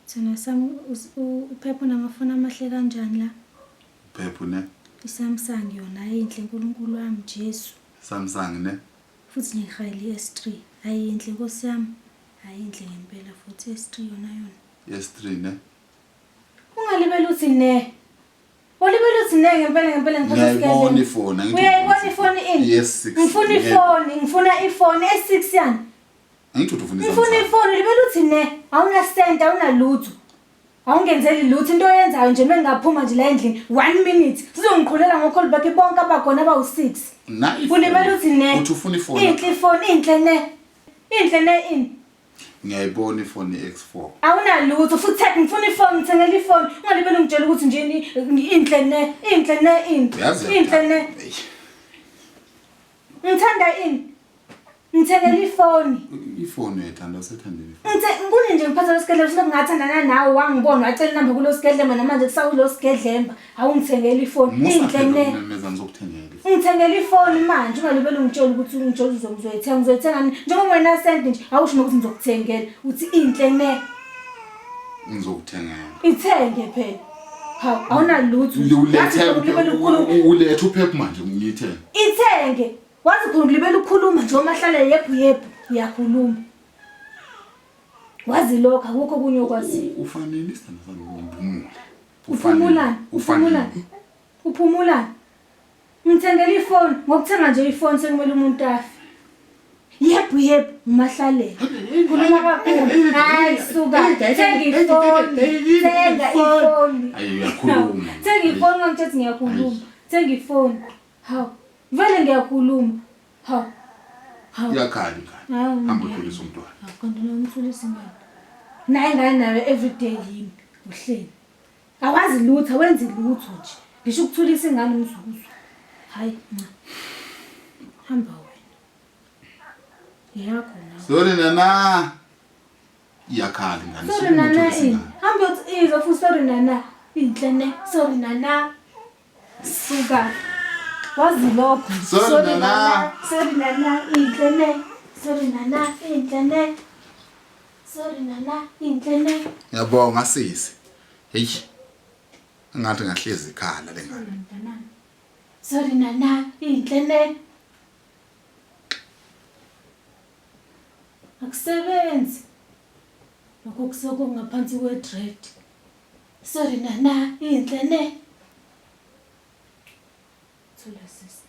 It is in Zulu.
Thina uPhepha unamafoni amahle kanjani la? Phepha ne? iSamsung yona ayinhle uNkulunkulu wami Jesu. Samsung ne? Futhi ngihayile S3. Ayinhle Nkosi yami. Ayinhle ngempela futhi S3 yona. S3 ne? Ungalibela uthi ne. Olibela uthi ne ngempela ngiphatha isikele. Ngiyayibona ifoni angithi. Uyayibona ifoni ini? S6. Ngifuna ifoni, ngifuna ifoni S6 yani. Angithi ufuna Samsung. Ngifuna ifoni libela uthi ne. Awuna cent, awuna lutho. Awungenzeli lutho into oyenzayo nje mengaphuma nje la endlini 1 minute sizongiqhulela ngokholi bakhe bonke abakhona abawu6. Ulibela uthi ne. Uthi ufuna ifoni. Inhle ifoni inhle ne. Inhle ne ini. Ngiyayibona ifoni X4. Awuna lutho futhi ngifuna ifoni ngithengela ifoni. Ungalibela ungitshela ukuthi nje inhle ne. Inhle ne ini. Inhle ne. Ngithanda ini. Ngithengela ifoni. Ifoni uyayithanda usathandeni. Ngikune nje ngiphatha losigedlemba silo ngingathandana nawe wangibona wacela inamba kulo sigedlemba namanje kusakulo sigedlemba awungithengela ifoni inhle ne. Meza ngizokuthengela. Ngithengela ifoni manje ungalibela ungitshela ukuthi uzoyithenga njengoba wena send nje awusho nokuthi ngizokuthengela uthi inhle ne. Ngizokuthengela. Ithenge phela. Hawu awuna lutho. Ulethe uPhepha manje ngiyithenge. Ithenge. Wazi khona ulibela ukukhuluma nje omahlala yephu uyakhuluma. Wazi lokho akukho kunye okwazi. Ufanele isithando sami ngokuphumula. Uphumula. Ngithengela ifoni ngokuthenga nje ifoni sekumele umuntu afi. Yephu umahlalela. Khuluma kakhulu. Hayi suka. Thenga ifoni. Ayi uyakhuluma. Thenga ifoni ngangithethe ngiyakhuluma. Thenga ifoni. Hawu. Vele ngiyakhuluma. Hawu. Yakhala ingane. Hamba ukhulisa umntwana. Kanti nomthulisa ingane. Naye ngane nawe everyday yini uhleli. Awazi lutho awenzi lutho nje. Ngisho ukuthulisa ingane umzuzu. Hayi ma. Hamba wena. Yakho na. Sorry nana. Yakhala ingane. Sorry nana. Hamba uthi izwa futhi sorry nana. Inhle ne. Sorry nana. Suka. Wazi lokho. Sorry nana. Sorry nana. Inhle ne. Sorry nana. Inhle ne. Sorry nana. Inhle ne. Ngiyabonga sisi. Hey. Ngathi ngahlezi ikhala lengane. Sorry nana. Inhle ne. Akusebenzi. Lokho kusoko ngaphansi kwe-dread. Sorry nana. Inhle ne. Thula sisi.